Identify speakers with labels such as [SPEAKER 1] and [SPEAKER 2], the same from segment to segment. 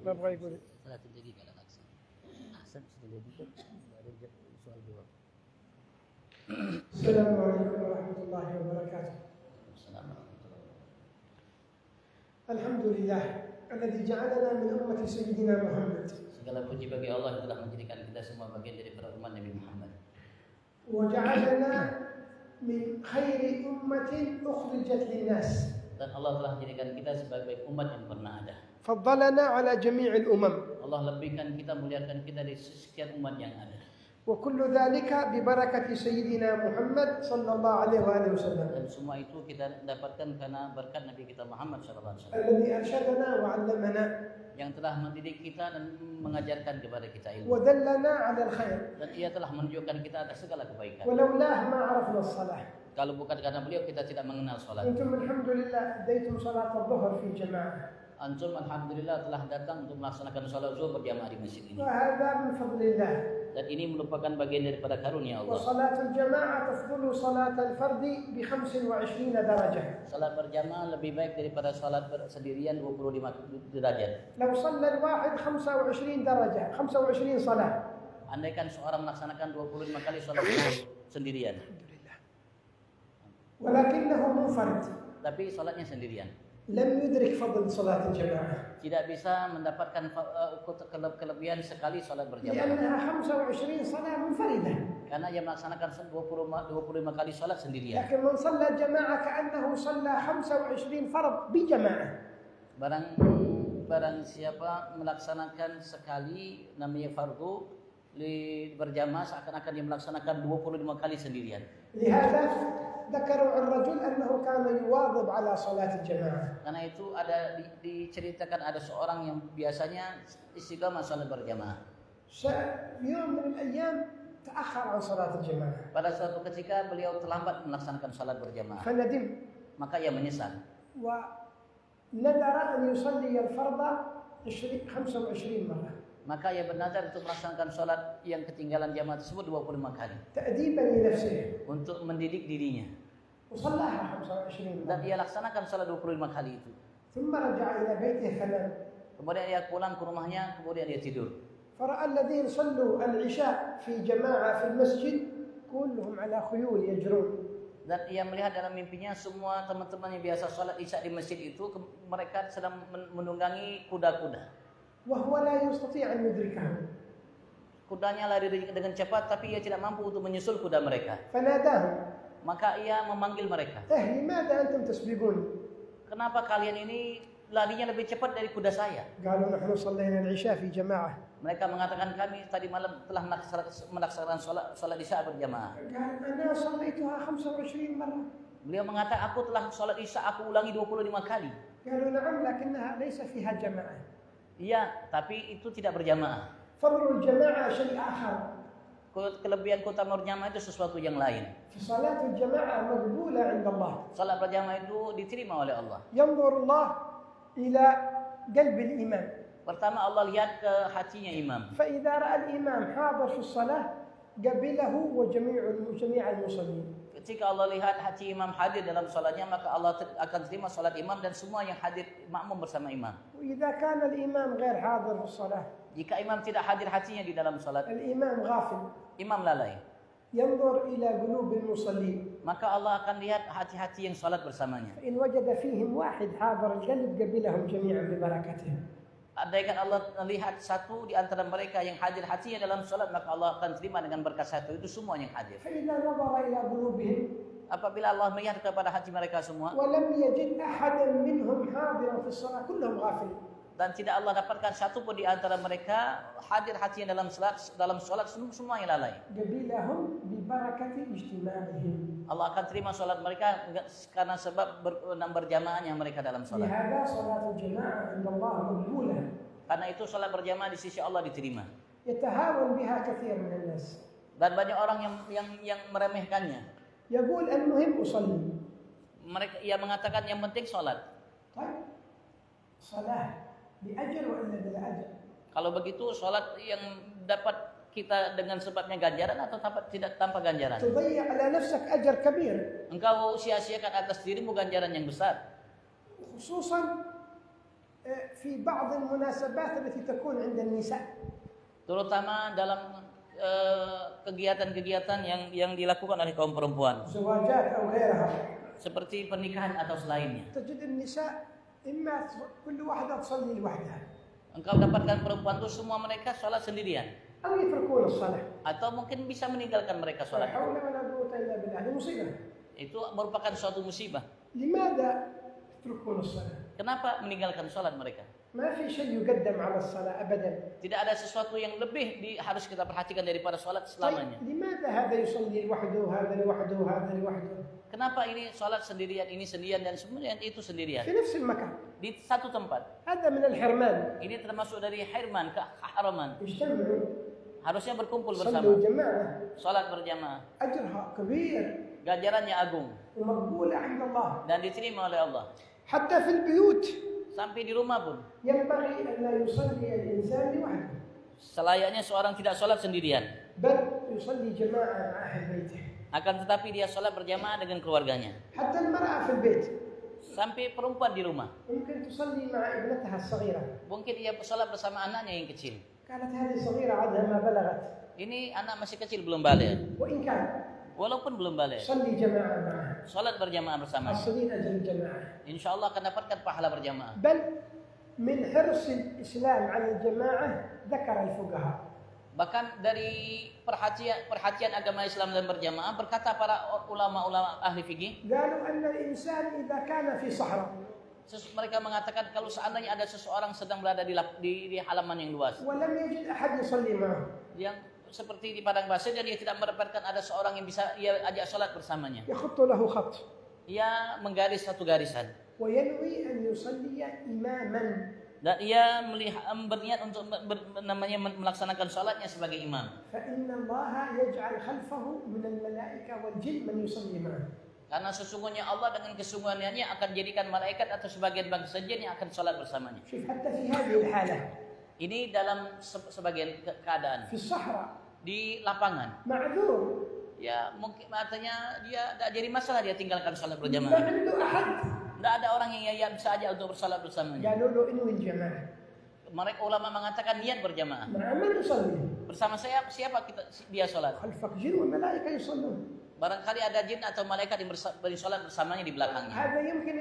[SPEAKER 1] ما ابغى يقول.
[SPEAKER 2] ثلاث دقيقة لا أكثر. أحسن دقيقة بعدين سؤال جواب.
[SPEAKER 1] السلام عليكم ورحمة الله وبركاته.
[SPEAKER 2] السلام ورحمة الله وبركاته.
[SPEAKER 1] الحمد لله الذي جعلنا من أمة سيدنا محمد.
[SPEAKER 2] Segala puji bagi Allah yang telah menjadikan kita semua bagian dari para umat Nabi Muhammad.
[SPEAKER 1] وجعلنا من خير أمة أخرجت للناس.
[SPEAKER 2] Dan Allah telah menjadikan kita sebagai umat yang pernah ada.
[SPEAKER 1] فضلنا على جميع الأمم.
[SPEAKER 2] Allah lebihkan kita, muliakan kita dari sekian umat yang ada.
[SPEAKER 1] وكل ذلك ببركة سيدنا محمد صلى الله عليه وآله وسلم.
[SPEAKER 2] Dan semua itu kita dapatkan karena berkat Nabi kita Muhammad SAW.
[SPEAKER 1] الذي أرشدنا وعلمنا.
[SPEAKER 2] Yang telah mendidik kita dan mengajarkan kepada kita ilmu.
[SPEAKER 1] ودلنا على الخير.
[SPEAKER 2] Dan ia telah menunjukkan kita atas segala kebaikan.
[SPEAKER 1] ولولاه ما عرفنا الصلاة.
[SPEAKER 2] Kalau bukan karena beliau kita tidak mengenal salat.
[SPEAKER 1] أنتم الحمد لله أديتم صلاة الظهر في جماعة.
[SPEAKER 2] Antum alhamdulillah telah datang untuk melaksanakan salat zuhur berjamaah di masjid ini.
[SPEAKER 1] وهذا من فضل الله.
[SPEAKER 2] Dan ini merupakan bagian daripada karunia Allah.
[SPEAKER 1] وصلاة الجماعة تفضل صلاة الفرد ب25 درجة.
[SPEAKER 2] Salat berjamaah lebih baik daripada salat sendirian 25 derajat.
[SPEAKER 1] لو صلى الواحد 25 درجة 25 صلاة.
[SPEAKER 2] Andaikan seorang melaksanakan 25 kali salat zuhur sendirian.
[SPEAKER 1] ولكنه منفرد.
[SPEAKER 2] Tapi salatnya sendirian.
[SPEAKER 1] لم يدرك فضل صلاة الجماعة.
[SPEAKER 2] Tidak bisa mendapatkan kelebihan sekali salat berjamaah.
[SPEAKER 1] لأنها 25 صلاة منفردة.
[SPEAKER 2] Karena ia melaksanakan 25 kali salat sendirian.
[SPEAKER 1] لكن من صلى جماعة كأنه صلى 25 فرض بجماعة.
[SPEAKER 2] Barang siapa melaksanakan sekali namanya fardu berjamaah seakan-akan dia melaksanakan 25 kali sendirian.
[SPEAKER 1] لهذا ذكروا عن رجل أنه كان يواظب على صلاة الجماعة.
[SPEAKER 2] Karena itu ada diceritakan ada seorang yang biasanya istiqamah salat berjamaah.
[SPEAKER 1] يوم من الأيام تأخر عن صلاة الجماعة.
[SPEAKER 2] Pada suatu ketika beliau terlambat melaksanakan salat berjamaah.
[SPEAKER 1] فندم.
[SPEAKER 2] Maka ia menyesal.
[SPEAKER 1] ونذر أن يصلي الفرض 25 مرة.
[SPEAKER 2] Maka ia bernazar untuk melaksanakan salat yang ketinggalan jamaah tersebut 25 kali.
[SPEAKER 1] تأديبا لنفسه.
[SPEAKER 2] Untuk mendidik dirinya.
[SPEAKER 1] وصلاها 25
[SPEAKER 2] Dan
[SPEAKER 1] مرة.
[SPEAKER 2] ia laksanakan salat 25 kali itu.
[SPEAKER 1] ثم رجع إلى بيته فنام.
[SPEAKER 2] Kemudian dia pulang ke rumahnya, kemudian dia tidur.
[SPEAKER 1] فرأى الذين صلوا العشاء في جماعة في المسجد كلهم على خيول يجرون.
[SPEAKER 2] Dan ia melihat dalam mimpinya semua teman-teman yang biasa sholat isya di masjid itu mereka sedang menunggangi kuda-kuda.
[SPEAKER 1] وهو لا يستطيع أن يدركهم.
[SPEAKER 2] Kudanya lari dengan cepat tapi ia tidak mampu untuk menyusul kuda mereka.
[SPEAKER 1] فناداهم.
[SPEAKER 2] Maka ia memanggil mereka.
[SPEAKER 1] لماذا أنتم تسبقون؟
[SPEAKER 2] Kenapa kalian ini larinya lebih cepat dari kuda saya?
[SPEAKER 1] قالوا نحن صلينا العشاء في جماعة.
[SPEAKER 2] Mereka mengatakan kami tadi malam telah melaksanakan sholat isya berjamaah.
[SPEAKER 1] قال أنا صليتها 25 مرة.
[SPEAKER 2] Beliau mengatakan aku telah sholat isya aku ulangi 25 kali.
[SPEAKER 1] قالوا نعم لكنها ليس فيها جماعة.
[SPEAKER 2] Iya, tapi itu tidak berjamaah.
[SPEAKER 1] فضل الجماعة شيء آخر.
[SPEAKER 2] Kelebihan kota berjamaah itu sesuatu yang lain.
[SPEAKER 1] فصلاة الجماعة مقبولة عند الله.
[SPEAKER 2] Salat berjamaah itu diterima oleh Allah.
[SPEAKER 1] ينظر الله إلى قلب الإمام.
[SPEAKER 2] Pertama Allah lihat ke hatinya imam.
[SPEAKER 1] فإذا رأى الإمام حاضر في الصلاة قبله وجميع المصلين.
[SPEAKER 2] Ketika Allah lihat hati imam hadir dalam salatnya, maka Allah akan terima salat imam dan semua yang hadir makmum bersama imam.
[SPEAKER 1] وإذا كان الإمام غير حاضر في الصلاة.
[SPEAKER 2] Jika imam tidak hadir hatinya di dalam salat,
[SPEAKER 1] الإمام غافل.
[SPEAKER 2] imam lalai.
[SPEAKER 1] ينظر إلى قلوب المصلين.
[SPEAKER 2] Maka Allah akan lihat hati-hati yang salat bersamanya.
[SPEAKER 1] فإن وجد فيهم واحد حاضر القلب قبلهم جميعا ببركته.
[SPEAKER 2] Andaikan Allah melihat satu di antara mereka yang hadir hatinya dalam salat, maka Allah akan terima dengan berkat satu itu semua yang hadir.
[SPEAKER 1] فإذا نظر إلى قلوبهم
[SPEAKER 2] Apabila Allah melihat kepada hati mereka semua
[SPEAKER 1] ولم يجد أحدا منهم حاضرا في الصلاة كلهم غافلين.
[SPEAKER 2] dan tidak Allah dapatkan satu pun di antara mereka hadir hatinya dalam salat semua yang lalai.
[SPEAKER 1] قبلهم ببركة اجتماعهم.
[SPEAKER 2] Allah akan terima salat mereka karena sebab berjamaahnya mereka dalam salat.
[SPEAKER 1] لهذا صلاة الجماعة عند الله مقبولة.
[SPEAKER 2] Karena itu salat berjamaah di sisi Allah diterima.
[SPEAKER 1] يتهاون بها كثير من الناس.
[SPEAKER 2] Dan banyak orang yang meremehkannya.
[SPEAKER 1] يقول المهم أصلي.
[SPEAKER 2] Ia mengatakan yang penting salat.
[SPEAKER 1] طيب صلاة بأجر ولا بلا أجر؟
[SPEAKER 2] Kalau begitu salat yang dapat kita dengan sebabnya ganjaran atau tidak tanpa ganjaran?
[SPEAKER 1] تضيع على نفسك أجر كبير.
[SPEAKER 2] Engkau sia-siakan atas dirimu ganjaran yang besar.
[SPEAKER 1] خصوصا في بعض المناسبات التي تكون عند النساء.
[SPEAKER 2] Terutama dalam kegiatan-kegiatan yang dilakukan oleh kaum perempuan.
[SPEAKER 1] زواجات أو غيرها.
[SPEAKER 2] Seperti pernikahan atau selainnya.
[SPEAKER 1] تجد النساء إما كل واحدة تصلي لوحدها.
[SPEAKER 2] Engkau dapatkan perempuan itu semua mereka sholat sendirian.
[SPEAKER 1] أو يتركون الصلاة.
[SPEAKER 2] Atau mungkin bisa meninggalkan mereka
[SPEAKER 1] لا
[SPEAKER 2] sholat.
[SPEAKER 1] حول ولا قوة إلا بالله. هذه مصيبة.
[SPEAKER 2] Itu merupakan suatu musibah.
[SPEAKER 1] لماذا يتركون الصلاة؟
[SPEAKER 2] Kenapa meninggalkan sholat mereka?
[SPEAKER 1] ما في شيء يقدم على الصلاة أبدا.
[SPEAKER 2] Tidak ada sesuatu yang lebih harus kita perhatikan daripada sholat selamanya.
[SPEAKER 1] طيب لماذا هذا يصلي لوحده وهذا لوحده وهذا لوحده؟
[SPEAKER 2] Kenapa ini sholat sendirian, ini sendirian, dan semuanya itu sendirian?
[SPEAKER 1] في نفس المكان.
[SPEAKER 2] Di satu tempat.
[SPEAKER 1] هذا من الحرمان.
[SPEAKER 2] Ini termasuk dari hirman, keharaman.
[SPEAKER 1] اجتمعوا.
[SPEAKER 2] Harusnya berkumpul bersama.
[SPEAKER 1] صلوا جماعة.
[SPEAKER 2] Sholat berjamaah.
[SPEAKER 1] أجرها كبير.
[SPEAKER 2] Ganjarannya agung.
[SPEAKER 1] ومقبولة عند الله.
[SPEAKER 2] Dan diterima oleh Allah.
[SPEAKER 1] حتى في البيوت.
[SPEAKER 2] Sampai di rumah pun.
[SPEAKER 1] ينبغي أن لا يصلي الإنسان لوحده.
[SPEAKER 2] Selayaknya seorang tidak sholat sendirian.
[SPEAKER 1] بل يصلي جماعة مع أهل بيته.
[SPEAKER 2] Akan tetapi dia sholat berjamaah dengan keluarganya.
[SPEAKER 1] حتى المرأة في البيت.
[SPEAKER 2] Sampai perempuan di rumah.
[SPEAKER 1] ممكن تصلي مع ابنتها الصغيرة.
[SPEAKER 2] Mungkin dia sholat bersama anaknya yang kecil.
[SPEAKER 1] كانت هذه صغيرة عادها ما بلغت.
[SPEAKER 2] Ini anak masih kecil, belum balik.
[SPEAKER 1] وإن كان
[SPEAKER 2] Walaupun belum balik.
[SPEAKER 1] صلي جماعة معها.
[SPEAKER 2] Sholat berjamaah bersama.
[SPEAKER 1] حصلين أجر الجماعة.
[SPEAKER 2] Insya Allah akan dapatkan pahala berjamaah.
[SPEAKER 1] بل من حرص الإسلام على الجماعة ذكر الفقهاء.
[SPEAKER 2] Bahkan dari perhatian agama Islam dan berjamaah, berkata para ulama-ulama ahli fikih,
[SPEAKER 1] قالوا أن الإنسان إذا كان في صحراء
[SPEAKER 2] mereka mengatakan kalau seandainya ada seseorang sedang berada di halaman yang luas,
[SPEAKER 1] ولم يجد أحد يصلي معه.
[SPEAKER 2] yang seperti di padang pasir, dan dia tidak mendapatkan ada seorang yang bisa ia ajak sholat bersamanya.
[SPEAKER 1] يخط له خط.
[SPEAKER 2] Ia menggaris satu garisan.
[SPEAKER 1] وينوي أن يصلي إماما.
[SPEAKER 2] Dan ia berniat untuk melaksanakan sholatnya sebagai imam.
[SPEAKER 1] فإن الله يجعل خلفه من الملائكة والجن من يصلي معه.
[SPEAKER 2] Karena sesungguhnya Allah dengan kesungguhannya akan jadikan malaikat atau sebagian bangsa jin yang akan sholat bersamanya.
[SPEAKER 1] شوف حتى في هذه الحالة.
[SPEAKER 2] Ini dalam sebagian keadaan.
[SPEAKER 1] في الصحراء.
[SPEAKER 2] Di lapangan.
[SPEAKER 1] معذور.
[SPEAKER 2] Ya mungkin artinya dia tidak jadi masalah dia tinggalkan sholat
[SPEAKER 1] ما
[SPEAKER 2] berjamaah.
[SPEAKER 1] عنده أحد.
[SPEAKER 2] Tidak ada orang yang bisa aja untuk bersalat bersamanya.
[SPEAKER 1] قالوا له انوي الجماعة.
[SPEAKER 2] Mereka ulama mengatakan niat berjamaah.
[SPEAKER 1] مع من يصلي؟
[SPEAKER 2] Bersama siapa dia sholat?
[SPEAKER 1] خلفك جن والملائكة يصلون.
[SPEAKER 2] Barangkali ada jin atau malaikat yang bersolat bersamanya di belakangnya.
[SPEAKER 1] هذا يمكن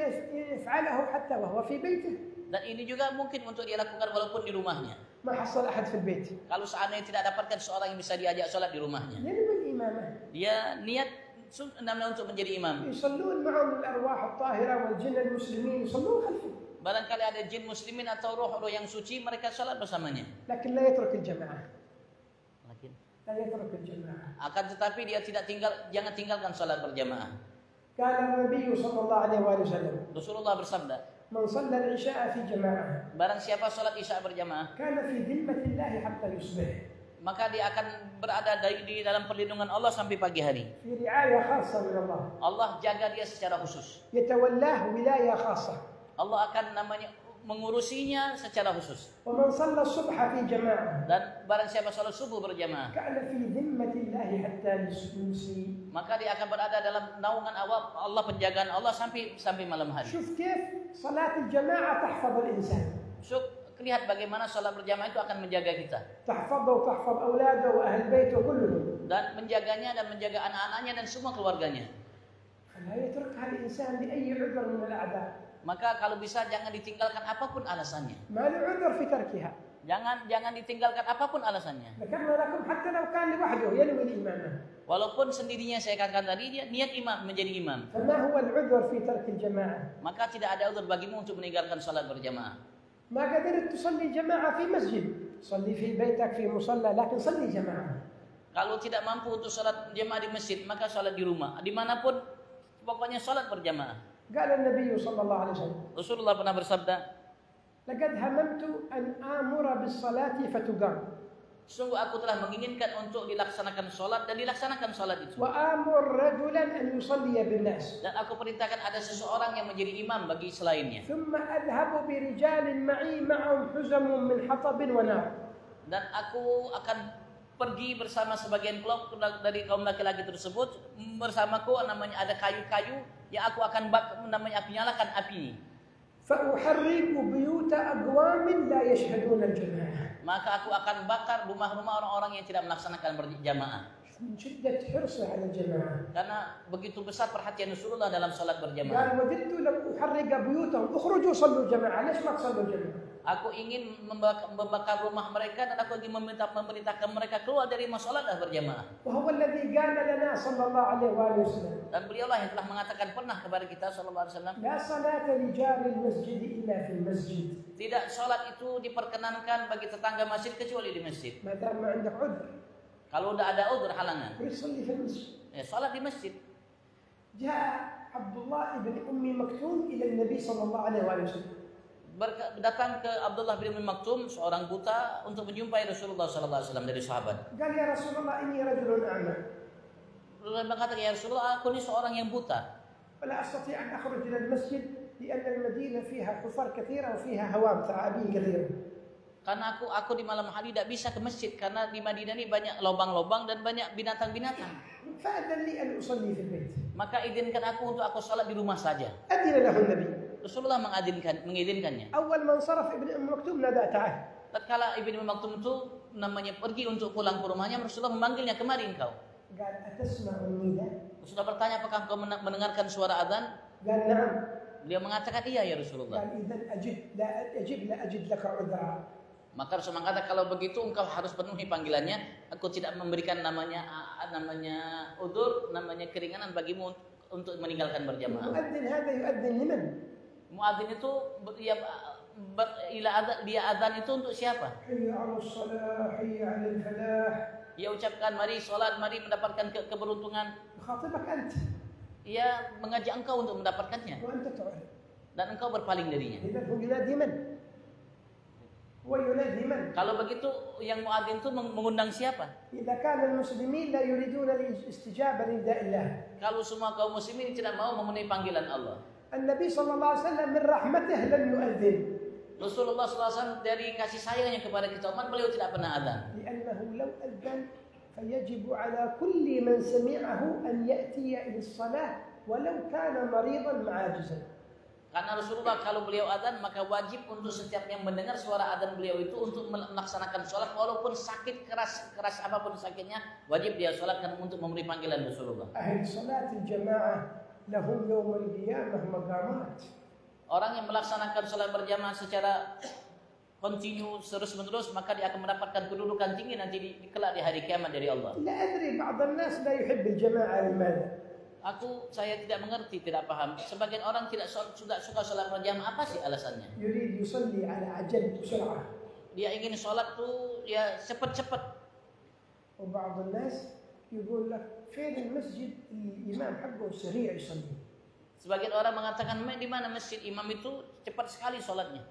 [SPEAKER 1] يفعله حتى وهو في بيته.
[SPEAKER 2] Dan ini juga mungkin untuk dia lakukan walaupun di rumahnya.
[SPEAKER 1] ما حصل أحد في البيت.
[SPEAKER 2] Kalau seandainya tidak dapatkan seorang yang bisa diajak sholat di rumahnya,
[SPEAKER 1] ينوي الإمامة.
[SPEAKER 2] dia niat namanya untuk menjadi imam.
[SPEAKER 1] يصلون معهم الأرواح الطاهرة والجن المسلمين يصلون خلفه.
[SPEAKER 2] Barangkali ada jin muslimin atau roh-roh yang suci, mereka sholat bersamanya.
[SPEAKER 1] لكن لا يترك الجماعة. لا يترك الجماعة.
[SPEAKER 2] Akan tetapi dia jangan tinggalkan sholat berjamaah.
[SPEAKER 1] قال النبي صلى الله عليه وآله وسلم.
[SPEAKER 2] Rasulullah bersabda,
[SPEAKER 1] من صلى العشاء في جماعة.
[SPEAKER 2] barang siapa sholat isya berjamaah,
[SPEAKER 1] كان في ذمة الله حتى يصبح.
[SPEAKER 2] maka dia akan berada di dalam perlindungan Allah sampai pagi hari.
[SPEAKER 1] في رعاية خاصة من الله.
[SPEAKER 2] Allah jaga dia secara khusus.
[SPEAKER 1] يتولاه ولاية خاصة.
[SPEAKER 2] Allah akan mengurusinya secara khusus.
[SPEAKER 1] ومن صلى الصبح في جماعة.
[SPEAKER 2] Dan barang siapa sholat subuh berjamaah,
[SPEAKER 1] كان في ذمة الله حتى يمسي.
[SPEAKER 2] maka dia akan berada dalam naungan Allah, penjagaan Allah sampai malam hari.
[SPEAKER 1] شوف كيف صلاة الجماعة تحفظ الإنسان.
[SPEAKER 2] Lihat bagaimana sholat berjamaah itu akan menjaga kita.
[SPEAKER 1] تحفظه وتحفظ أولاده وأهل بيته كلهم.
[SPEAKER 2] Dan menjaganya dan menjaga anak-anaknya dan semua keluarganya.
[SPEAKER 1] فلا يتركها الإنسان بأي عذر من الأعذار.
[SPEAKER 2] Maka kalau bisa jangan ditinggalkan apapun alasannya.
[SPEAKER 1] ما له عذر في تركها.
[SPEAKER 2] Jangan ditinggalkan apapun alasannya.
[SPEAKER 1] ذكرنا لكم حتى لو كان لوحده ينوي الإمامة.
[SPEAKER 2] Walaupun sendirinya saya katakan tadi dia niat imam menjadi imam.
[SPEAKER 1] فما هو العذر في ترك الجماعة؟
[SPEAKER 2] Maka tidak ada uzur bagimu untuk meninggalkan salat berjamaah.
[SPEAKER 1] ما قدرت تصلي جماعة في مسجد، صلي في بيتك في مصلى لكن صلي جماعة.
[SPEAKER 2] Kalau tidak mampu untuk salat jamaah di masjid, maka salat di rumah. Dimanapun, pokoknya salat berjamaah.
[SPEAKER 1] قال النبي صلى الله عليه وسلم.
[SPEAKER 2] Rasulullah pernah bersabda,
[SPEAKER 1] لقد هممت أن آمر بالصلاة فتقام.
[SPEAKER 2] sungguh aku telah menginginkan untuk dilaksanakan salat dan dilaksanakan salat itu.
[SPEAKER 1] وآمر رجلا أن يصلي بالناس.
[SPEAKER 2] Dan aku perintahkan ada seseorang yang menjadi imam bagi selainnya.
[SPEAKER 1] ثم أذهب برجال معي معهم حزم من حطب ونار.
[SPEAKER 2] Dan aku akan pergi bersama sebagian kelompok dari kaum laki-laki tersebut, bersamaku namanya ada kayu-kayu yang aku akan nyalakan api.
[SPEAKER 1] فأحرق بيوت أقوام لا يشهدون الجماعة.
[SPEAKER 2] maka aku akan bakar rumah-rumah orang-orang yang tidak melaksanakan berjamaah.
[SPEAKER 1] من شدة حرصه على الجماعة.
[SPEAKER 2] Karena begitu besar perhatian Rasulullah dalam salat berjamaah.
[SPEAKER 1] قال وددت لو أحرق بيوتهم اخرجوا صلوا جماعة. ليش ما تصلوا جماعة؟
[SPEAKER 2] Aku ingin membakar rumah mereka dan aku ingin memerintahkan mereka keluar dari masalah berjamaah.
[SPEAKER 1] وهو الذي قال لنا صلى الله عليه وآله وسلم.
[SPEAKER 2] Dan beliaulah yang telah mengatakan pernah kepada kita sallallahu alaihi wasallam,
[SPEAKER 1] لا صلاة لجار المسجد إلا في المسجid.
[SPEAKER 2] tidak salat itu diperkenankan bagi tetangga masjid kecuali di masjid.
[SPEAKER 1] ما دام ما عندك عذر.
[SPEAKER 2] Kalau udah ada udzur halangan,
[SPEAKER 1] يصلي في المسجد.
[SPEAKER 2] ya salat di masjid.
[SPEAKER 1] جاء عبد الله بن أم مكتوم إلى النبي صلى الله عليه وآله وسلم.
[SPEAKER 2] Datang ke Abdullah bin Ummi Maktum, seorang buta, untuk menjumpai Rasulullah sallallahu alaihi wasallam dari sahabat.
[SPEAKER 1] قال يا رسول الله إني رجل أعمى.
[SPEAKER 2] Rasulullah berkata, ya Rasulullah, aku ini seorang yang buta.
[SPEAKER 1] ولا أستطيع أن أخرج إلى المسجد لأن المدينة فيها حفر كثيرة وفيها هوام ثعابين كثيرة.
[SPEAKER 2] Karena aku di malam hari tidak bisa ke masjid karena di Madinah ini banyak lubang-lubang dan banyak binatang-binatang.
[SPEAKER 1] فأذن لي أن أصلي في البيت.
[SPEAKER 2] Maka izinkan aku untuk aku salat di rumah saja.
[SPEAKER 1] أذن له النبي.
[SPEAKER 2] Rasulullah mengizinkannya.
[SPEAKER 1] أول ما انصرف ابن أم مكتوم نادى تعال.
[SPEAKER 2] Tatkala Ibnu Maktum itu namanya pergi untuk pulang ke rumahnya, Rasulullah memanggilnya, kemari engkau.
[SPEAKER 1] قال أتسمع النداء؟
[SPEAKER 2] Rasulullah bertanya, apakah engkau mendengarkan suara azan?
[SPEAKER 1] قال نعم.
[SPEAKER 2] Beliau mengatakan, iya ya Rasulullah.
[SPEAKER 1] قال إذا لا أجد لك عذرا.
[SPEAKER 2] Maka Rasulullah mengatakan, kalau begitu engkau harus penuhi panggilannya. Aku tidak memberikan namanya udzur, namanya keringanan bagimu untuk meninggalkan berjamaah.
[SPEAKER 1] المؤذن هذا يؤذن لمن؟
[SPEAKER 2] Muadzin itu dia azan itu untuk siapa?
[SPEAKER 1] حي على الصلاة حي على الفلاح.
[SPEAKER 2] Ia ucapkan, mari salat, mari mendapatkan keberuntungan.
[SPEAKER 1] يخاطبك أنت.
[SPEAKER 2] Ia mengajak engkau untuk mendapatkannya
[SPEAKER 1] وأنت تعرف.
[SPEAKER 2] dan engkau berpaling darinya.
[SPEAKER 1] إذا هو ينادي من؟ هو ينادي من؟
[SPEAKER 2] Kalau begitu yang muadzin itu mengundang siapa?
[SPEAKER 1] إذا كان المسلمين لا يريدون الاستجابة لنداء الله.
[SPEAKER 2] Kalau semua kaum muslimin tidak mau memenuhi panggilan Allah.
[SPEAKER 1] النبي صلى الله عليه وسلم من رحمته لم يؤذن.
[SPEAKER 2] Rasulullah SAW dari kasih sayangnya kepada kita umat, beliau tidak pernah adzan.
[SPEAKER 1] لأنه لو أذن فيجب على كل من سمعه أن يأتي إلى الصلاة ولو كان مريضا عاجزا.
[SPEAKER 2] Karena Rasulullah kalau beliau adzan, maka wajib untuk setiap yang mendengar suara adzan beliau itu untuk melaksanakan sholat, walaupun sakit keras apapun sakitnya, wajib dia sholatkan untuk memberi panggilan Rasulullah.
[SPEAKER 1] أهل صلاة الجماعة لهم يوم القيامة مقامات.
[SPEAKER 2] Orang yang melaksanakan sholat berjamaah secara kontinu terus-menerus, maka dia akan mendapatkan kedudukan tinggi nanti kelak di hari kiamat dari Allah.
[SPEAKER 1] لا أدري بعض الناس لا يحب الجماعة لماذا؟
[SPEAKER 2] Saya tidak mengerti, tidak paham. Sebagian orang tidak suka sholat berjamaah, apa sih alasannya?
[SPEAKER 1] يريد يصلي على عجل بسرعة.
[SPEAKER 2] Dia ingin sholat tuh ya cepat-cepat.
[SPEAKER 1] وبعض الناس يقول لك فين المسجد الإمام حقه سريع يصلي.
[SPEAKER 2] Sebagian orang mengatakan, di mana masjid imam itu cepat sekali sholatnya.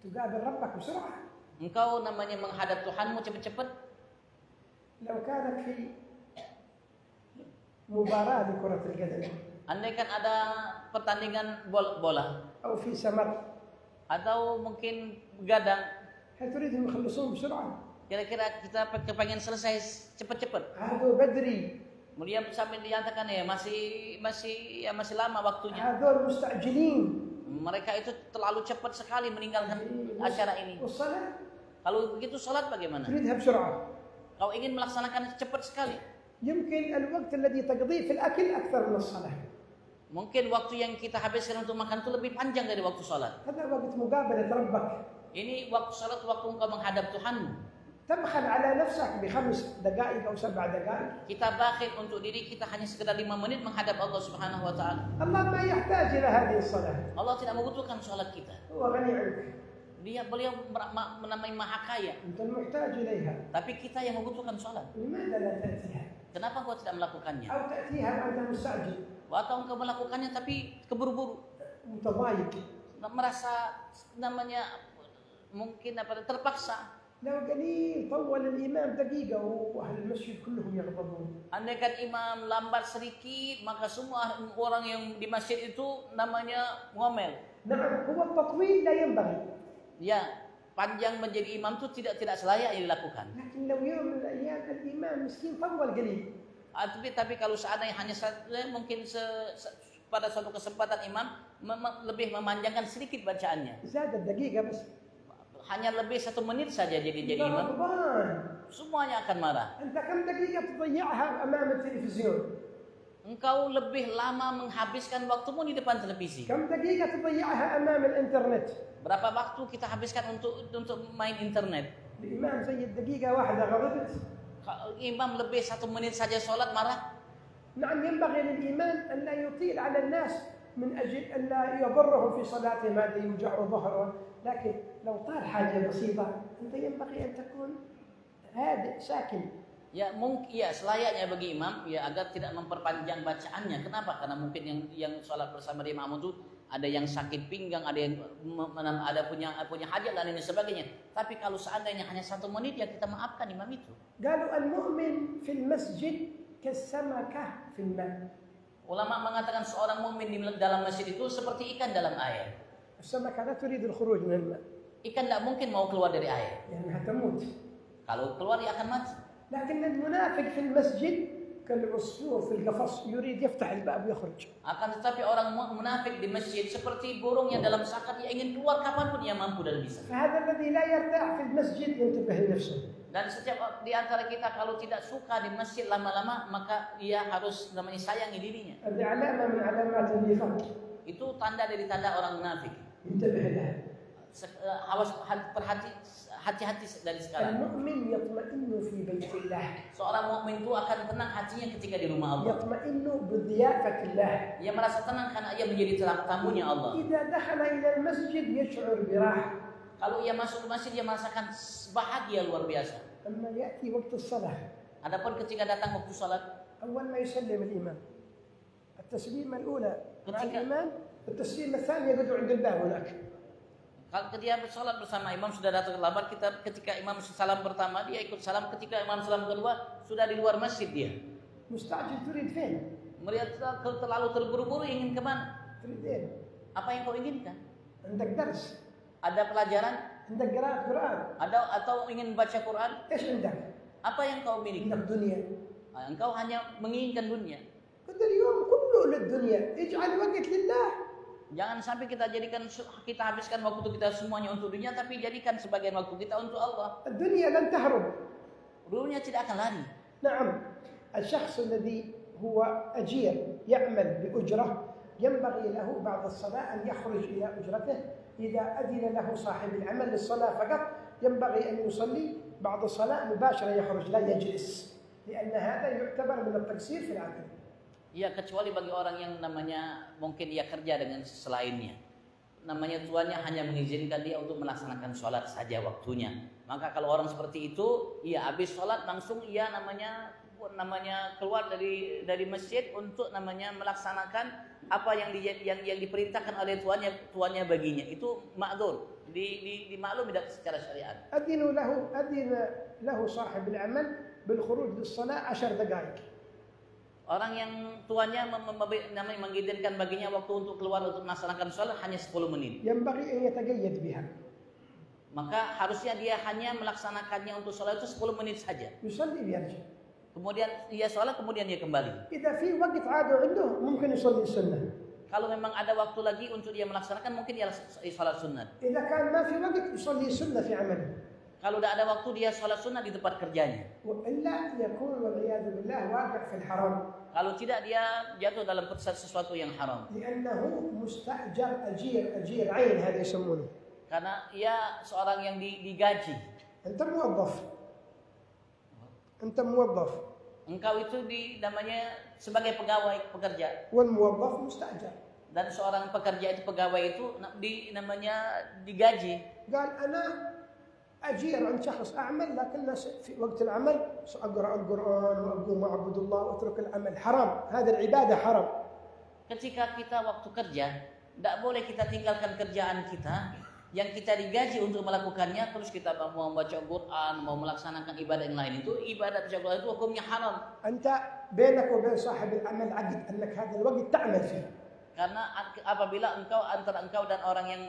[SPEAKER 1] تقابل ربك بسرعة.
[SPEAKER 2] Engkau namanya menghadap Tuhanmu cepat-cepat.
[SPEAKER 1] لو كانت في مباراة لكرة القدم.
[SPEAKER 2] Andaikan ada pertandingan bola
[SPEAKER 1] أو في سمر.
[SPEAKER 2] atau mungkin begadang,
[SPEAKER 1] هل تريدهم يخلصون بسرعة؟
[SPEAKER 2] kira-kira kita kepengen selesai cepat-cepat.
[SPEAKER 1] هذا بدري.
[SPEAKER 2] Kemudian sampai dinyatakan ya masih lama waktunya.
[SPEAKER 1] هذول مستعجلين.
[SPEAKER 2] Mereka itu terlalu cepat sekali meninggalkan acara ini.
[SPEAKER 1] والصلاة
[SPEAKER 2] Kalau begitu sholat bagaimana?
[SPEAKER 1] تريدها بسرعة.
[SPEAKER 2] Kau ingin melaksanakan cepat sekali.
[SPEAKER 1] يمكن الوقت الذي تقضيه في الأكل أكثر من الصلاة.
[SPEAKER 2] Mungkin waktu yang kita habiskan untuk makan itu lebih panjang dari waktu sholat.
[SPEAKER 1] هذا وقت مقابلة ربك.
[SPEAKER 2] Ini waktu sholat, waktu engkau menghadap Tuhanmu.
[SPEAKER 1] تبخل على نفسك ب5 دقائق أو 7 دقائق.
[SPEAKER 2] Kita bakhil untuk diri kita hanya sekedar 5 menit menghadap Allah Subhanahu wa taala.
[SPEAKER 1] الله ما يحتاج إلى هذه الصلاة.
[SPEAKER 2] Allah tidak membutuhkan sholat kita.
[SPEAKER 1] هو غني عنك.
[SPEAKER 2] Beliau menamai maha kaya.
[SPEAKER 1] أنت المحتاج إليها.
[SPEAKER 2] Tapi kita yang membutuhkan sholat.
[SPEAKER 1] لماذا لا تأتيها؟
[SPEAKER 2] Kenapa kau tidak melakukannya?
[SPEAKER 1] أو تأتيها وأنت مستعجل.
[SPEAKER 2] Atau engkau melakukannya tapi keburu-buru,
[SPEAKER 1] متضايق.
[SPEAKER 2] merasa namanya mungkin terpaksa.
[SPEAKER 1] لو قليل طول الإمام دقيقة وأهل المسجد كلهم يغضبون.
[SPEAKER 2] Andaikan imam lambat sedikit, maka semua orang yang di masjid itu namanya ngomel.
[SPEAKER 1] نعم هو التطويل لا ينبغي.
[SPEAKER 2] Ya, panjang menjadi imam itu tidak selayaknya dilakukan.
[SPEAKER 1] لكن لو يوم من الأيام الإمام مسكين طول قليل.
[SPEAKER 2] Tapi kalau seandainya hanya mungkin pada suatu kesempatan imam lebih memanjangkan sedikit bacaannya.
[SPEAKER 1] زادت دقيقة بس.
[SPEAKER 2] Hanya lebih 1 menit saja jadi imam.
[SPEAKER 1] غضبان.
[SPEAKER 2] Semuanya akan marah.
[SPEAKER 1] أنت كم دقيقة تضيعها أمام التلفزيون؟
[SPEAKER 2] Engkau lebih lama menghabiskan waktumu di depan televisi.
[SPEAKER 1] كم دقيقة تضيعها أمام الإنترنت؟
[SPEAKER 2] Berapa waktu kita habiskan untuk main internet?
[SPEAKER 1] الإمام زي الدقيقة واحدة غضبت.
[SPEAKER 2] Imam lebih 1 menit saja sholat marah.
[SPEAKER 1] نعم ينبغي للإمام أن لا يطيل على الناس من أجل أن لا يضرهم في صلاتهم هذا يوجع ظهره، لكن لو طال حاجة بسيطة أنت ينبغي أن تكون هادئ ساكن.
[SPEAKER 2] Ya mungkin ya selayaknya bagi imam ya agar tidak memperpanjang bacaannya. Kenapa? Karena mungkin yang sholat bersama di imam itu ada yang sakit pinggang, ada yang punya hajat dan lain sebagainya. Tapi kalau seandainya hanya 1 menit ya kita maafkan imam itu.
[SPEAKER 1] قالوا المؤمن في المسجد كالسمكة في الماء.
[SPEAKER 2] Ulama mengatakan seorang mukmin di dalam masjid itu seperti ikan dalam air.
[SPEAKER 1] السمكة لا تريد الخروج من الماء.
[SPEAKER 2] Ikan tidak mungkin mau keluar dari air.
[SPEAKER 1] لأنها تموت.
[SPEAKER 2] Kalau keluar dia akan mati.
[SPEAKER 1] لكن المنافق في المسجد كالعصفور في القفص يريد يفتح الباب ويخرج.
[SPEAKER 2] Akan tetapi orang munafik di masjid seperti burung yang dalam sakar, dia ingin keluar kapanpun ia mampu dan bisa.
[SPEAKER 1] فهذا الذي لا يرتاح في المسجد ينتبه لنفسه.
[SPEAKER 2] Dan setiap di antara kita kalau tidak suka di masjid lama-lama maka ia harus namanya sayangi dirinya.
[SPEAKER 1] هذه علامة من علامات النفاق.
[SPEAKER 2] Itu tanda dari tanda orang munafik.
[SPEAKER 1] انتبه لها.
[SPEAKER 2] Awas hati-hati dari sekarang.
[SPEAKER 1] المؤمن يطمئن في بيت الله.
[SPEAKER 2] Seorang mukmin itu akan tenang hatinya ketika di rumah Allah.
[SPEAKER 1] يطمئن بضيافة الله.
[SPEAKER 2] Ia merasa tenang karena ia menjadi tamunya Allah.
[SPEAKER 1] إذا دخل إلى المسجد يشعر براحة.
[SPEAKER 2] Kalau ia masuk ke masjid dia merasakan bahagia luar biasa.
[SPEAKER 1] أما يأتي وقت الصلاة.
[SPEAKER 2] Adapun ketika datang waktu salat,
[SPEAKER 1] أول ما يسلم الإمام التسليمة الأولى مع
[SPEAKER 2] ketika
[SPEAKER 1] الإمام، التسليمة الثانية يقعدوا عند الباب هناك.
[SPEAKER 2] kalau dia sholat bersama imam sudah datang terlambat, ketika imam salam pertama dia ikut salam, ketika imam salam kedua sudah di luar masjid dia.
[SPEAKER 1] مستعجل تريد فين؟
[SPEAKER 2] Melihat terlalu terburu-buru ingin kemana?
[SPEAKER 1] تريد إيه؟
[SPEAKER 2] Apa yang kau inginkan?
[SPEAKER 1] عندك درس؟
[SPEAKER 2] Ada pelajaran?
[SPEAKER 1] عندك قراءة قرآن؟
[SPEAKER 2] Atau ingin baca Quran?
[SPEAKER 1] إيش عندك؟
[SPEAKER 2] Apa yang kau miliki?
[SPEAKER 1] عندك دنيا.
[SPEAKER 2] Engkau hanya menginginkan dunia.
[SPEAKER 1] قد اليوم كله للدنيا، اجعل وقت لله.
[SPEAKER 2] Jangan sampai kita habiskan waktu kita semuanya untuk dunia, tapi jadikan sebagian waktu kita untuk Allah.
[SPEAKER 1] الدنيا لن تهرب.
[SPEAKER 2] Dunia tidak akan lari.
[SPEAKER 1] نعم، الشخص الذي هو أجير يعمل بأجرة ينبغي له بعد الصلاة أن يخرج إلى أجرته. إذا أذن له صاحب العمل للصلاة فقط ينبغي أن يصلي بعد الصلاة مباشرة يخرج لا يجلس، لأن هذا يعتبر من التقصير في العمل.
[SPEAKER 2] Ya kecuali bagi orang yang namanya mungkin ia kerja dengan selainnya. Namanya tuannya hanya mengizinkan dia untuk melaksanakan sholat saja waktunya. Maka kalau orang seperti itu, ia habis sholat langsung ia namanya keluar dari masjid untuk namanya melaksanakan apa yang diperintahkan oleh tuannya baginya. Itu ma'dzur, dimaklumi secara syariat.
[SPEAKER 1] أذن له صاحب العمل بالخروج للصلاة 10 دقائق.
[SPEAKER 2] Orang yang tuannya mengizinkan baginya waktu untuk keluar untuk melaksanakan sholat hanya 10 menit.
[SPEAKER 1] ينبغي أن يتقيد بها.
[SPEAKER 2] Maka harusnya dia hanya melaksanakannya untuk sholat itu 10 menit saja.
[SPEAKER 1] يصلي ويرجع.
[SPEAKER 2] Kemudian ia sholat, kemudian dia kembali.
[SPEAKER 1] إذا في وقت عاد عنده ممكن يصلي السنة.
[SPEAKER 2] Kalau memang ada waktu lagi untuk dia melaksanakan, mungkin dia sholat sunat.
[SPEAKER 1] إذا كان ما في وقت يصلي سنة في عمله.
[SPEAKER 2] Kalau tidak ada waktu dia sholat sunat di tempat kerjanya.
[SPEAKER 1] وإلا يكون والعياذ بالله واقع في الحرام.
[SPEAKER 2] Kalau tidak dia jatuh dalam sesuatu yang haram.
[SPEAKER 1] لأنه مستأجر أجير عين هذا يسمونه.
[SPEAKER 2] Karena ia seorang yang digaji.
[SPEAKER 1] أنت موظف.
[SPEAKER 2] Engkau itu namanya sebagai pekerja.
[SPEAKER 1] والموظف مستأجر.
[SPEAKER 2] Dan seorang pekerja itu pegawai itu namanya digaji.
[SPEAKER 1] قال أنا أجير عند شخص أعمل، لكن في وقت العمل سأقرأ القرآن وأقوم أعبد الله وأترك العمل. حرام، هذا العبادة حرام.
[SPEAKER 2] Ketika kita waktu kerja, tidak boleh kita tinggalkan kerjaan kita yang kita digaji untuk melakukannya, terus kita mau membaca Quran, mau melaksanakan ibadah yang lain. Itu ibadah baca Quran itu hukumnya haram.
[SPEAKER 1] أنت بينك وبين صاحب العمل عقد أنك هذا الوقت تعمل فيه.
[SPEAKER 2] Karena apabila antara engkau dan orang yang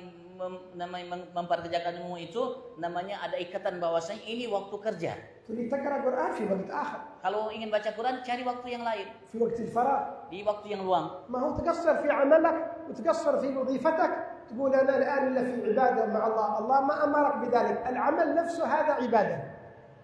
[SPEAKER 2] memperkerjakanmu itu namanya ada ikatan bahwasanya ini waktu kerja.
[SPEAKER 1] تريد تقرأ قرآن في وقت آخر.
[SPEAKER 2] Kalau ingin baca Quran cari waktu yang lain.
[SPEAKER 1] في وقت الفراغ.
[SPEAKER 2] Di waktu yang luang.
[SPEAKER 1] ما هو تقصر في عملك وتقصر في وظيفتك تقول أنا الآن إلا في عبادة مع الله. الله ما أمرك بذلك. العمل نفسه هذا عبادة.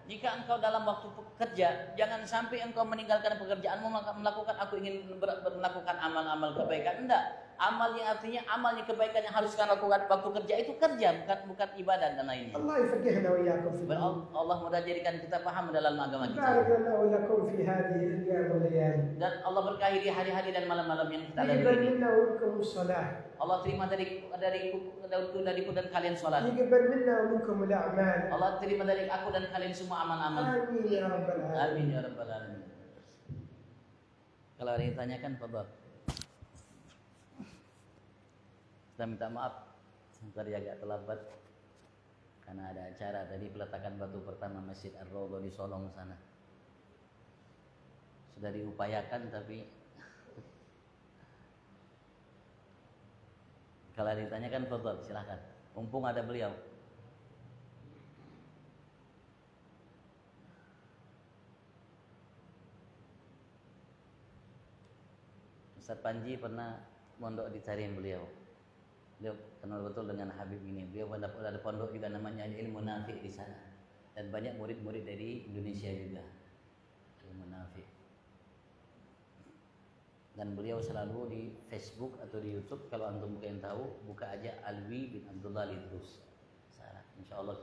[SPEAKER 2] Jika engkau dalam waktu kerja, jangan sampai engkau meninggalkan pekerjaanmu melakukan aku ingin melakukan amal-amal kebaikan. Enggak. Amal yang artinya amalnya kebaikan yang harus kalian lakukan waktu kerja itu kerja, bukan ibadah dan lainnya.
[SPEAKER 1] Allah yafqihna wa iyyakum fi din.
[SPEAKER 2] Allah mudah jadikan kita paham dalam agama kita.
[SPEAKER 1] Barakallahu lakum fi hadhihi al-ayyam wal layali.
[SPEAKER 2] Dan Allah berkahi di hari-hari dan malam-malam yang kita lalui
[SPEAKER 1] Yaqbal
[SPEAKER 2] ini.
[SPEAKER 1] minna wa minkum as-salah.
[SPEAKER 2] Allah terima dariku dan kalian salat.
[SPEAKER 1] Yaqbal minna wa minkum al-a'mal.
[SPEAKER 2] Allah terima dari aku dan kalian semua amal-amal.
[SPEAKER 1] Amin ya rabbal alamin.
[SPEAKER 2] Amin ya rabbal alamin. Kalau ada yang ditanyakan, fadhal. Kita minta maaf tadi agak terlambat karena ada acara tadi peletakan batu pertama Masjid Ar-Raudhah di Solong sana. Sudah diupayakan tapi kalau ditanyakan fadhal silahkan. Mumpung ada beliau. Ustaz Panji pernah mondok di Tarim beliau. Beliau kenal betul dengan Habib ini. Beliau ada pondok juga namanya Ilmu Nafi di sana. Dan banyak murid-murid dari Indonesia juga. Ilmu Nafi. Dan beliau selalu di Facebook atau di YouTube kalau antum yang tahu, buka aja Alwi bin Abdullah Lidrus. Insya Allah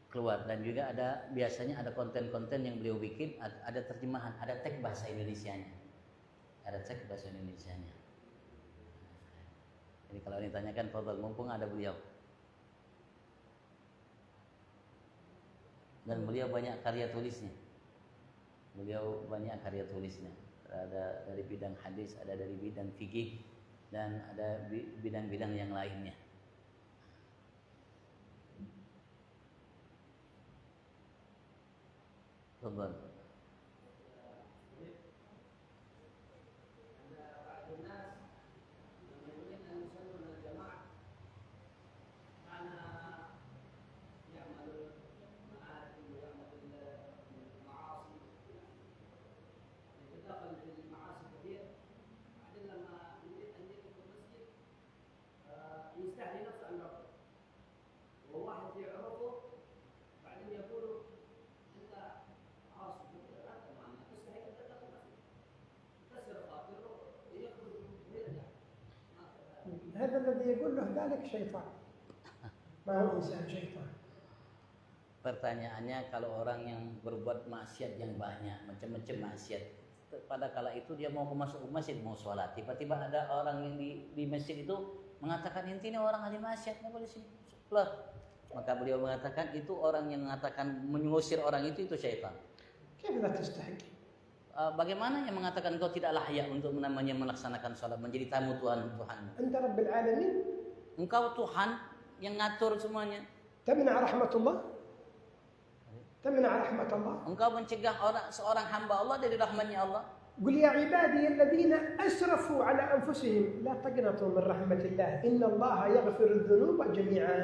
[SPEAKER 2] keluar. Dan juga ada biasanya ada konten-konten yang beliau bikin, ada terjemahan, ada tag bahasa Indonesianya. Ada tag bahasa Indonesianya. Jadi kalau ditanyakan fadhal, mumpung ada beliau. Dan beliau banyak karya tulisnya. Beliau banyak karya tulisnya. Ada dari bidang hadis, ada dari bidang fikih, dan ada bidang-bidang yang lainnya. Fadhal.
[SPEAKER 1] هذا الذي يقول له ذلك شيطان. ما هو إنسان شيطان.
[SPEAKER 2] Pertanyaannya, kalau orang yang berbuat maksiat yang banyak, macam-macam maksiat, pada kala itu dia mau masuk ke masjid, mau sholat, tiba-tiba ada orang yang di masjid itu mengatakan intinya orang ahli maksiat, nggak boleh sini keluar. Maka beliau mengatakan itu orang yang mengatakan mengusir orang itu syaitan. Bagaimana yang mengatakan engkau tidak layak untuk namanya melaksanakan sholat, menjadi tamu Tuhan.
[SPEAKER 1] Anta Rabbil Alamin.
[SPEAKER 2] Engkau Tuhan yang ngatur semuanya.
[SPEAKER 1] Tamna rahmatullah. Tamna rahmatullah.
[SPEAKER 2] Engkau mencegah seorang hamba Allah dari rahmatnya Allah.
[SPEAKER 1] قل يا عبادي الذين أسرفوا على أنفسهم لا تقنطوا من رحمة الله إن الله يغفر الذنوب جميعا.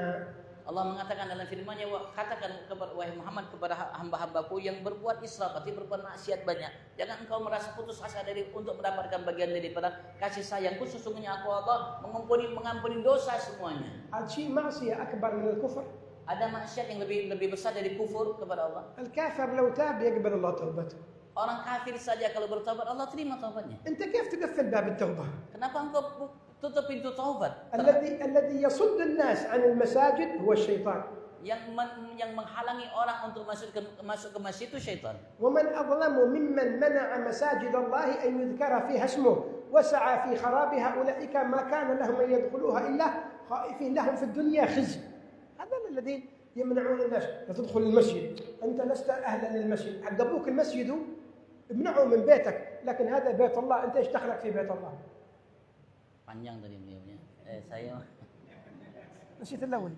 [SPEAKER 1] Allah mengatakan dalam firman-Nya, katakan kepada wahai Muhammad kepada hamba-hambaku yang berbuat israf, arti berbuat maksiat banyak. Jangan engkau merasa putus asa untuk mendapatkan bagian daripada kasih sayangku. Sesungguhnya aku Allah mengampuni dosa semuanya. Al-maksiyah akbar min al-kufr. Ada maksiat yang lebih besar dari kufur kepada Allah. Al-kafir law tab yaqbal Allah taubatuh. Orang kafir saja kalau bertobat Allah terima taubatnya. Anta kif tuqaffil bab at-taubah? Kenapa engkau tutup pintu taubat? Alladhi yasud an-nas 'an al-masajid huwa asy-syaitan. Yang menghalangi orang untuk masuk ke masjid itu syaitan. Wa man adlamu mimman mana'a masajid Allah an yudhkara fiha ismuhu wa sa'a fi kharabiha ulaika ma kana lahum an yadkhuluha illa khaifin lahum fi ad-dunya khizy. هذا الذين يمنعون الناس لا تدخل المسجد. أنت لست أهلا للمسجد. عقبوك المسجد امنعوا من بيتك. لكن هذا بيت الله. أنت إيش دخلك في بيت الله؟ Panjang tadi beliaunya. Saya نسيت الأول.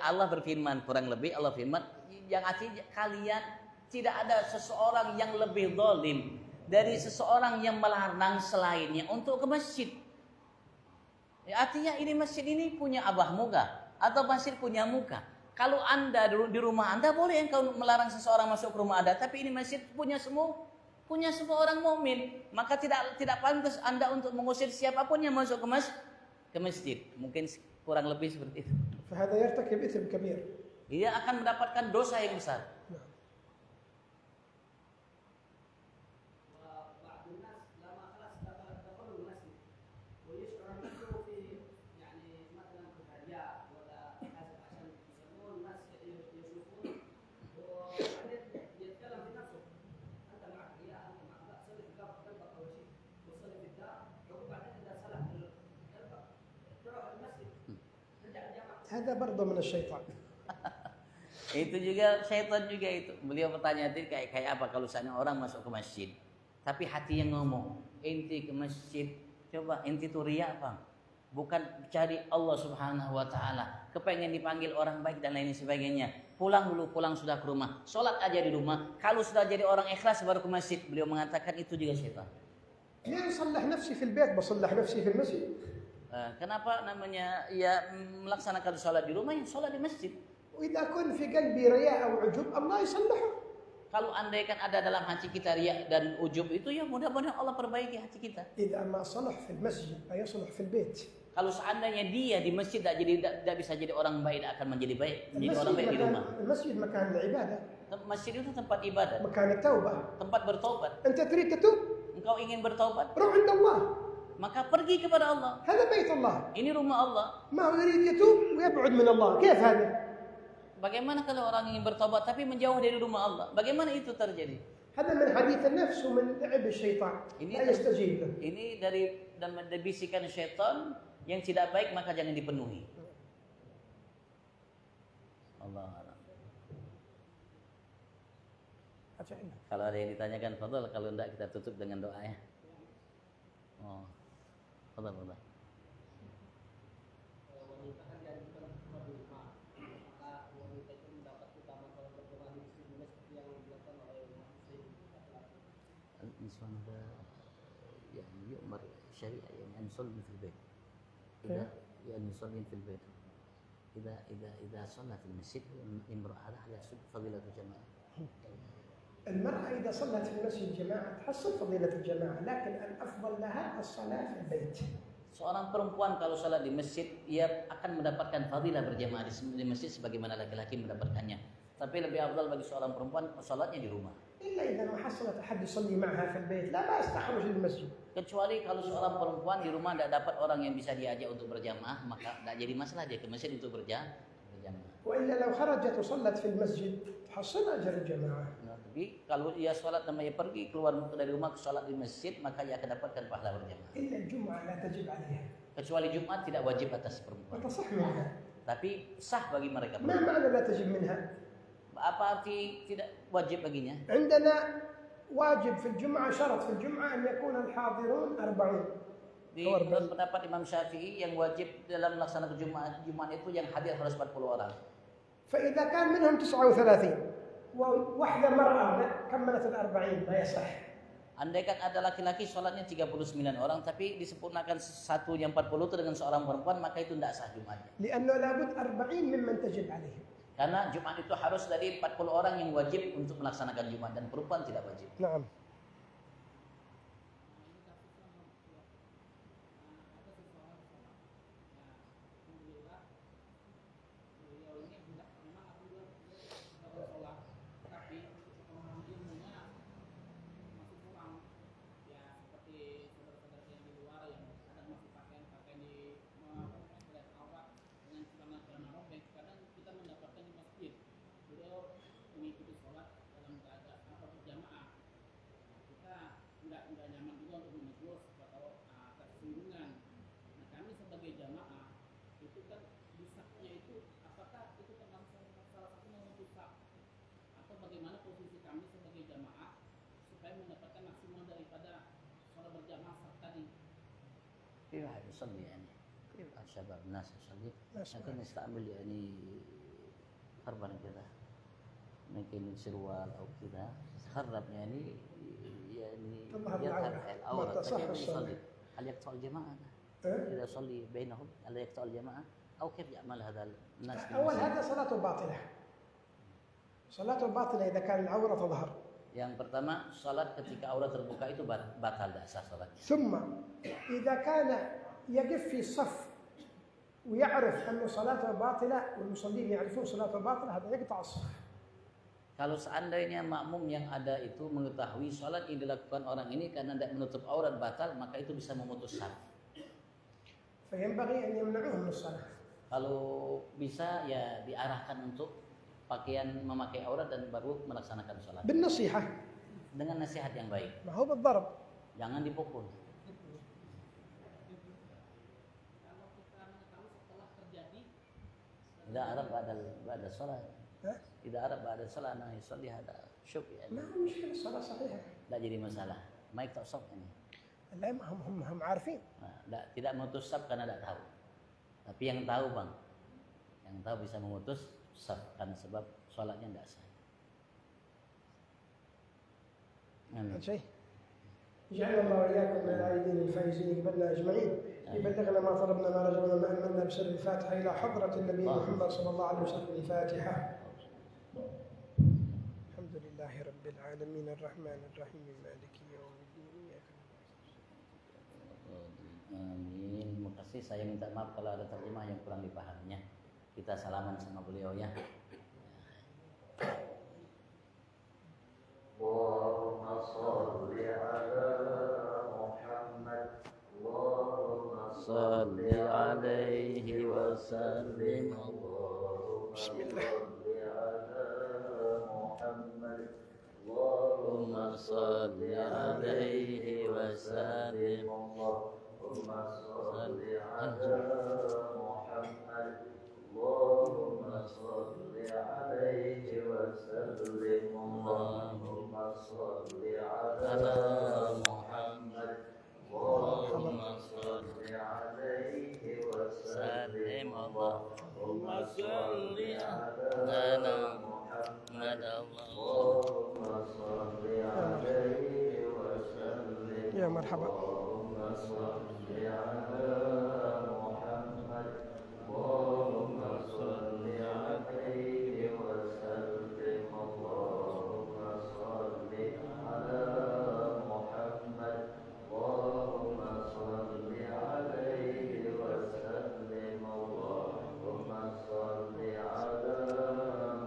[SPEAKER 1] Allah berfirman, kurang lebih Allah firman yang artinya kalian tidak ada seseorang yang lebih zalim dari seseorang yang melarang selainnya untuk ke masjid.
[SPEAKER 2] Ya, artinya ini masjid ini punya abah muka atau masjid punya muka. Kalau Anda di rumah Anda boleh engkau melarang seseorang masuk ke rumah Anda, tapi ini masjid punya semua orang mukmin, maka tidak pantas Anda untuk mengusir siapapun yang masuk ke masjid. Mungkin kurang lebih seperti itu.
[SPEAKER 1] فهذا يرتكب إثم كبير.
[SPEAKER 2] Dia akan mendapatkan dosa yang besar.
[SPEAKER 1] هذا برضه من الشيطان.
[SPEAKER 2] Itu juga syaitan juga itu. Beliau bertanya tadi kayak apa kalau seandainya orang masuk ke masjid, tapi hatinya ngomong, enti ke masjid, coba enti itu riya apa? Bukan cari Allah Subhanahu wa taala, kepengen dipanggil orang baik dan lain sebagainya. Pulang sudah ke rumah, sholat aja di rumah. Kalau sudah jadi orang ikhlas baru ke masjid. Beliau mengatakan itu juga syaitan.
[SPEAKER 1] Ya صلح نفسي في البيت بصلح نفسي في المسجد.
[SPEAKER 2] Kenapa namanya ya melaksanakan sholat di rumah, yang sholat di masjid.
[SPEAKER 1] وإذا كن في قلبي رياء أو عجب الله يصلحه.
[SPEAKER 2] Kalau andaikan ada dalam hati kita riya dan ujub itu, ya mudah-mudahan Allah perbaiki hati kita.
[SPEAKER 1] إذا ما صلح في المسجد لا يصلح في البيت.
[SPEAKER 2] Kalau seandainya dia di masjid tidak bisa jadi orang baik, akan menjadi baik, menjadi orang baik di rumah.
[SPEAKER 1] المسجد مكان العبادة.
[SPEAKER 2] Masjid itu tempat ibadah,
[SPEAKER 1] مكان التوبة.
[SPEAKER 2] tempat bertobat.
[SPEAKER 1] أنت تريد تتوب؟
[SPEAKER 2] Engkau ingin bertobat,
[SPEAKER 1] روح عند الله.
[SPEAKER 2] maka pergi kepada Allah.
[SPEAKER 1] هذا بيت الله.
[SPEAKER 2] Ini rumah Allah.
[SPEAKER 1] ما هو يريد يتوب ويبعد من الله، كيف هذا؟
[SPEAKER 2] Bagaimana kalau orang ingin bertobat tapi menjauh dari rumah Allah? Bagaimana itu terjadi?
[SPEAKER 1] هذا من حديث النفس ومن لعب الشيطان. لا يستجيب له.
[SPEAKER 2] Ini dari bisikan syaitan yang tidak baik, maka jangan dipenuhi. Allah a'lam. Kalau ada yang ditanyakan, fadhal. Kalau tidak kita tutup dengan doa ya. Oh, fadhal. الإنسان ده يعني يؤمر الشريعة يعني أن يصلي في البيت. يعني يصلي في البيت. إذا صلى في المسجد امرأة هذا يحصل فضيلة الجماعة.
[SPEAKER 1] المرأة إذا صلت في المسجد جماعة تحصل فضيلة الجماعة، لكن الأفضل لها الصلاة في البيت.
[SPEAKER 2] Seorang perempuan kalau salat di masjid, ia akan mendapatkan fadilah berjamaah di masjid sebagaimana laki-laki mendapatkannya. Tapi lebih afdal bagi seorang perempuan salatnya di rumah.
[SPEAKER 1] إلا إذا ما حصلت أحد يصلي معها في البيت لا بأس تخرج للمسجد.
[SPEAKER 2] Kecuali kalau seorang perempuan di rumah tidak dapat orang yang bisa diajak untuk berjamaah, maka tidak jadi masalah dia ke masjid untuk berjamaah.
[SPEAKER 1] وإلا لو خرجت وصلت في المسجد تحصل أجر الجماعة.
[SPEAKER 2] Tapi kalau ia sholat namanya pergi keluar dari rumah ke sholat di masjid, maka ia akan dapatkan pahala berjamaah.
[SPEAKER 1] إلا الجمعة لا تجب عليها.
[SPEAKER 2] Kecuali Jumat tidak wajib atas perempuan.
[SPEAKER 1] وتصح منها.
[SPEAKER 2] Tapi sah bagi mereka.
[SPEAKER 1] ما معنى لا تجب منها؟
[SPEAKER 2] Apa arti tidak wajib baginya?
[SPEAKER 1] عندنا واجب في الجمعة، شرط في الجمعة أن يكون الحاضرون 40.
[SPEAKER 2] Di pendapat Imam Syafi'i yang wajib dalam melaksanakan Jumat itu yang hadir harus 40 orang.
[SPEAKER 1] فإذا كان منهم 39 وواحدة مرأة كملت 40 لا يصح.
[SPEAKER 2] Andaikan ada laki-laki sholatnya 39 orang, tapi disempurnakan satu yang 40 itu dengan seorang perempuan, maka itu tidak sah Jumatnya.
[SPEAKER 1] لأنه لابد 40 ممن تجب عليهم.
[SPEAKER 2] Karena Jumat itu harus dari 40 orang yang wajib untuk melaksanakan Jumat, dan perempuan tidak wajib.
[SPEAKER 1] نعم.
[SPEAKER 2] يصلي يعني الشباب الناس يصلي لكن يستعمل يعني خربا كذا ممكن سروال او كذا خرب يعني يظهر العورة لكن يصلي هل يقطع الجماعة؟ إذا صلي بينهم ألا يقطع الجماعة أو كيف يعمل هذا الناس؟
[SPEAKER 1] أول هذا صلاته باطلة. صلاته باطلة إذا كان العورة تظهر.
[SPEAKER 2] Yang pertama, salat ketika aurat terbuka itu batal, tidak sah salatnya.
[SPEAKER 1] ثم إذا كان يقف في الصف ويعرف أن صلاته باطلة والمصلين يعرفون صلاته باطلة هذا يقطع الصف.
[SPEAKER 2] Kalau seandainya makmum yang ada itu mengetahui salat yang dilakukan orang ini karena tidak menutup aurat batal, maka itu bisa memutus saf.
[SPEAKER 1] فينبغي أن يمنعوه من الصلاة.
[SPEAKER 2] Kalau bisa ya diarahkan untuk pakaian memakai aurat dan baru melaksanakan salat.
[SPEAKER 1] بالنصيحة.
[SPEAKER 2] Dengan nasihat yang baik.
[SPEAKER 1] ما هو بالضرب.
[SPEAKER 2] Jangan dipukul. إذا أراد بعد الصلاة إذا أراد بعد الصلاة أنه يصلي هذا شوف يعني.
[SPEAKER 1] ما مشكلة الصلاة صحيحة.
[SPEAKER 2] لا jadi masalah. Maik tak sab ini.
[SPEAKER 1] لا هم عارفين.
[SPEAKER 2] Nah, tidak memutus sab karena tidak tahu. Tapi yang tahu bang, yang tahu bisa memutus sab karena sebab sholatnya tidak sah. Amin.
[SPEAKER 1] شيء. جعل الله وإياكم من العائدين الفائزين يقبلنا أجمعين. يبلغنا ما طلبنا ما رجونا ما أمنا بسر الفاتحة إلى حضرة النبي محمد صلى الله عليه وسلم. الفاتحة. الحمد لله رب العالمين الرحمن الرحيم مالك يوم الدين إياك
[SPEAKER 2] Amin. Terima kasih. Saya minta maaf kalau ada terjemah yang kurang dipahaminya. Kita salaman sama beliau ya.
[SPEAKER 3] Allahumma sholli ala Muhammad. Allahumma sholli alaihi wa sallim.
[SPEAKER 1] Bismillah.
[SPEAKER 2] Allahumma sholli alaihi wa sallim.
[SPEAKER 3] Allahumma sholli ala Muhammad. Allahumma sholli alaihi wa sallim. Allahumma sholli ala Muhammad. Allahumma sholli alaihi wa sallim. Allahumma sholli ala Muhammad. Allahumma sholli alaihi wa sallim.
[SPEAKER 1] يا مرحبا.
[SPEAKER 3] Allahumma sholli ala Muhammad. Allahumma sholli alaihi wa sallim. Allahumma sholli ala Muhammad. Allahumma sholli alaihi wa sallim. Allahumma sholli ala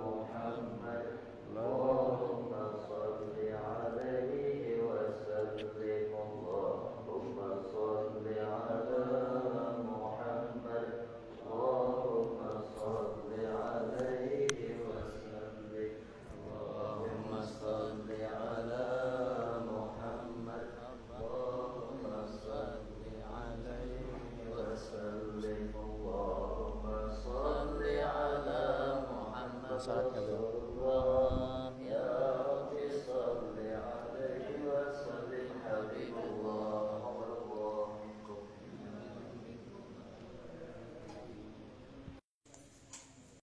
[SPEAKER 3] Muhammad. Allahumma sholli alaihi wa sallim. Allahumma sholli ala Muhammad. Allahumma sholli alaihi wa sallim. Allahumma sholli ala Muhammad. Allahumma sholli alaihi wa sallim. Allahumma sholli ala Muhammad.